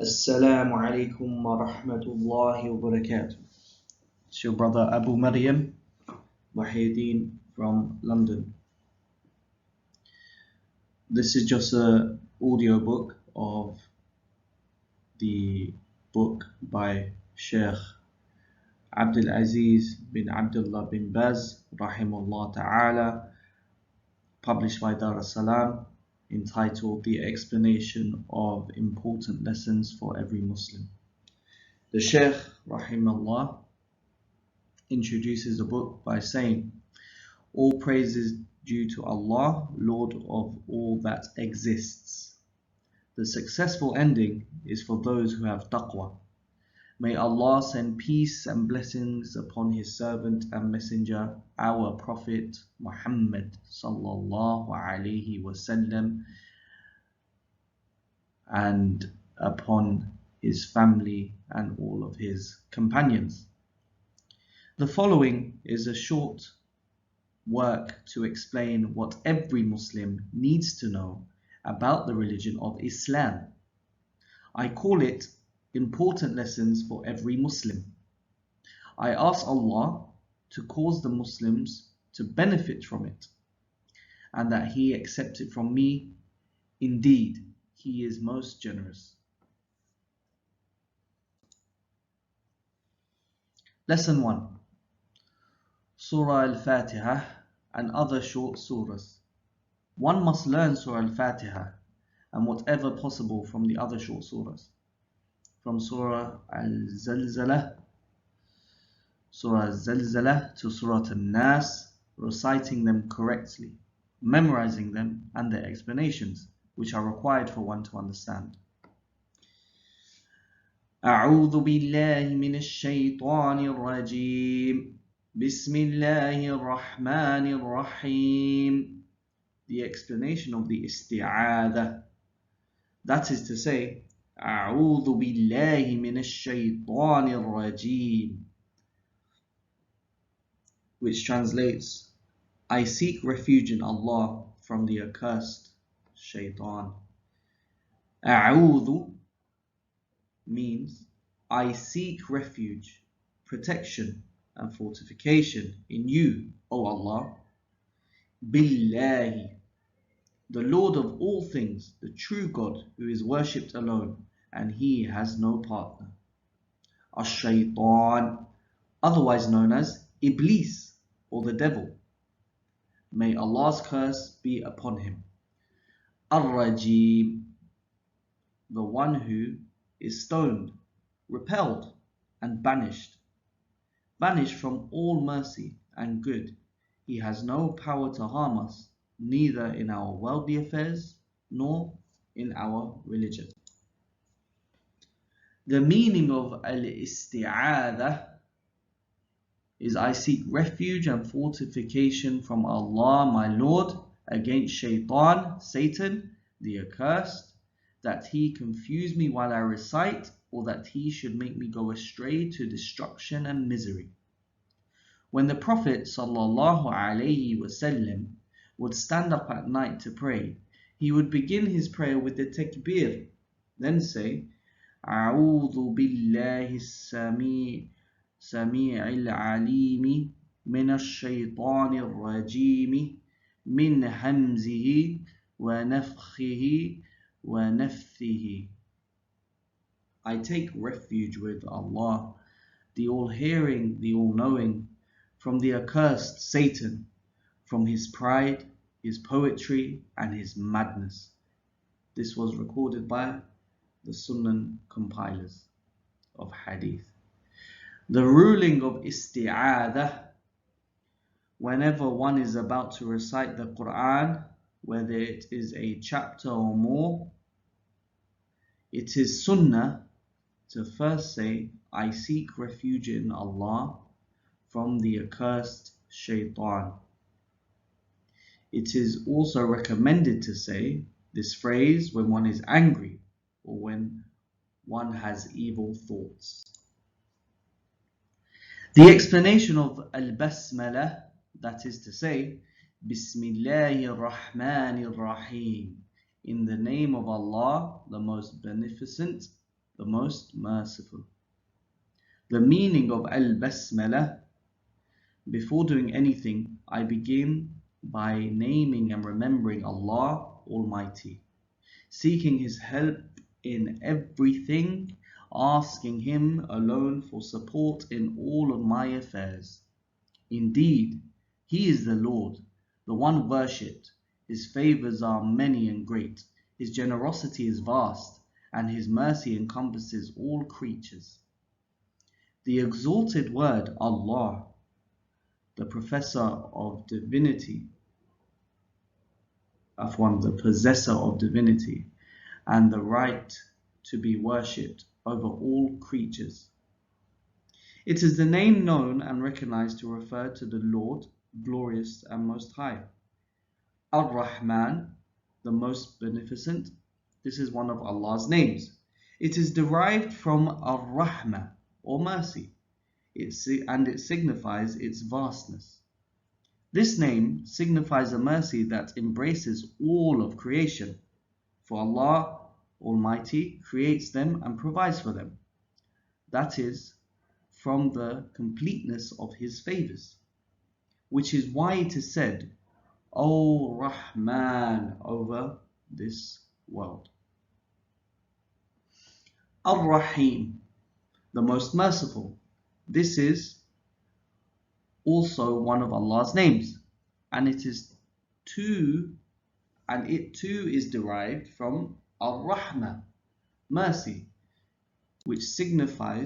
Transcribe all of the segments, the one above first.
Assalamu alaikum wa rahmatullahi wa barakatuh. It's your brother Abu Maryam Wahiddin from London. This is just an audio book of the book by Sheikh Abdul Aziz bin Abdullah bin Baz rahimahullah ta'ala, published by Dar es Salaam, entitled The Explanation of Important Lessons for Every Muslim. The Sheikh rahimahullah introduces the book by saying, all praise is due to Allah, Lord of all that exists. The successful ending is for those who have taqwa. May Allah send peace and blessings upon His servant and messenger, our Prophet Muhammad sallallahu alaihi wasallam, and upon his family and all of his companions. The following is a short work to explain what every Muslim needs to know about the religion of Islam. I call it Important Lessons for Every Muslim. I ask Allah to cause the Muslims to benefit from it, and that He accept it from me. Indeed, He is most generous. Lesson 1. Surah Al-Fatiha and other short surahs. One must learn Surah Al-Fatiha and whatever possible from the other short surahs. From Surah Al-Zalzalah to Surah Al-Nas, reciting them correctly, memorizing them and their explanations, which are required for one to understand. أعوذ بالله من الشيطان الرجيم بسم الله الرحمن الرحيم. The explanation of the isti'adha, that is to say, أعوذ بالله من الشيطان الرجيم, which translates, I seek refuge in Allah from the accursed shaitan. أعوذ means I seek refuge, protection and fortification in you, O Allah. Billahi, the Lord of all things, the true God who is worshipped alone and He has no partner. Ash-Shaytan, otherwise known as Iblis or the devil. May Allah's curse be upon him. Ar-Rajim, the one who is stoned, repelled and banished. Banished from all mercy and good. He has no power to harm us, neither in our worldly affairs nor in our religion. The meaning of al-isti'adha is I seek refuge and fortification from Allah, my Lord, against shaitan, Satan, the accursed, that he confuse me while I recite, or that he should make me go astray to destruction and misery. When the Prophet ﷺ would stand up at night to pray, he would begin his prayer with the takbir, then say, أعوذ بالله السميع العليم من الشيطان الرجيم من همزه ونفخه ونفثه. I take refuge with Allah, the all-hearing, the all-knowing, from the accursed Satan, from his pride, his poetry, and his madness. This was recorded by the Sunan compilers of Hadith. The ruling of isti'adha, whenever one is about to recite the Quran, whether it is a chapter or more, it is sunnah to first say, I seek refuge in Allah from the accursed shaitan. It is also recommended to say this phrase when one is angry or when one has evil thoughts. The explanation of al-basmala, that is to say, Bismillahir Rahmanir Rahim, in the name of Allah, the most beneficent, the most merciful. The meaning of al-basmala: before doing anything, I begin by naming and remembering Allah Almighty, seeking His help in everything, asking Him alone for support in all of my affairs. Indeed, He is the Lord, the one worshipped. His favors are many and great. His generosity is vast, and His mercy encompasses all creatures. The exalted word Allah, the professor of divinity, the possessor of divinity, and the right to be worshipped over all creatures. It is the name known and recognized to refer to the Lord, glorious and most high. Ar-Rahman, the most beneficent. This is one of Allah's names. It is derived from Ar-Rahmah, or mercy, and it signifies its vastness. This name signifies a mercy that embraces all of creation, for Allah Almighty creates them and provides for them. That is from the completeness of His favors, which is why it is said, O Rahman, over this world. Ar-Rahim, the most merciful. This is also one of Allah's names, and it too is derived from Ar-Rahmah, mercy, which signifying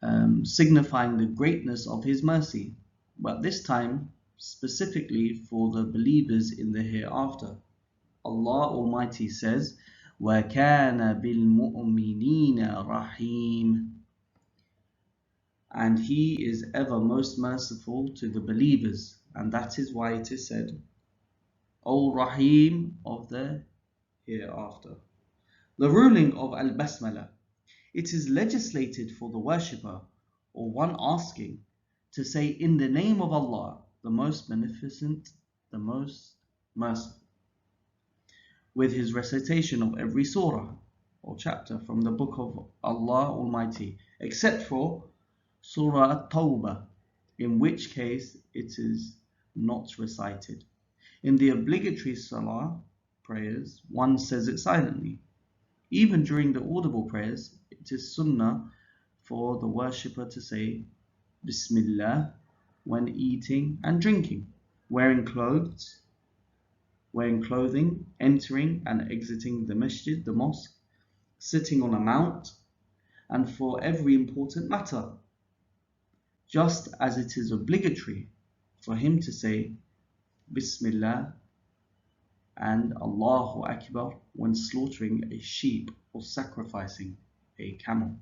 the greatness of His mercy, but this time specifically for the believers in the hereafter. Allah Almighty says, وَكَانَ بِالْمُؤْمِنِينَ رَحِيمٌ, and He is ever most merciful to the believers, and that is why it is said, O Rahim of the hereafter. The ruling of Al-Basmala: it is legislated for the worshipper, or one asking, to say in the name of Allah, the most beneficent, the most merciful, with his recitation of every surah or chapter from the book of Allah Almighty, except for Surah At-Tawbah, in which case it is not recited. In the obligatory salah prayers, one says it silently. Even during the audible prayers, it is sunnah for the worshipper to say Bismillah when eating and drinking, wearing clothing, entering and exiting the masjid, the mosque, sitting on a mount, and for every important matter, just as it is obligatory for him to say Bismillah and Allahu Akbar when slaughtering a sheep or sacrificing a camel.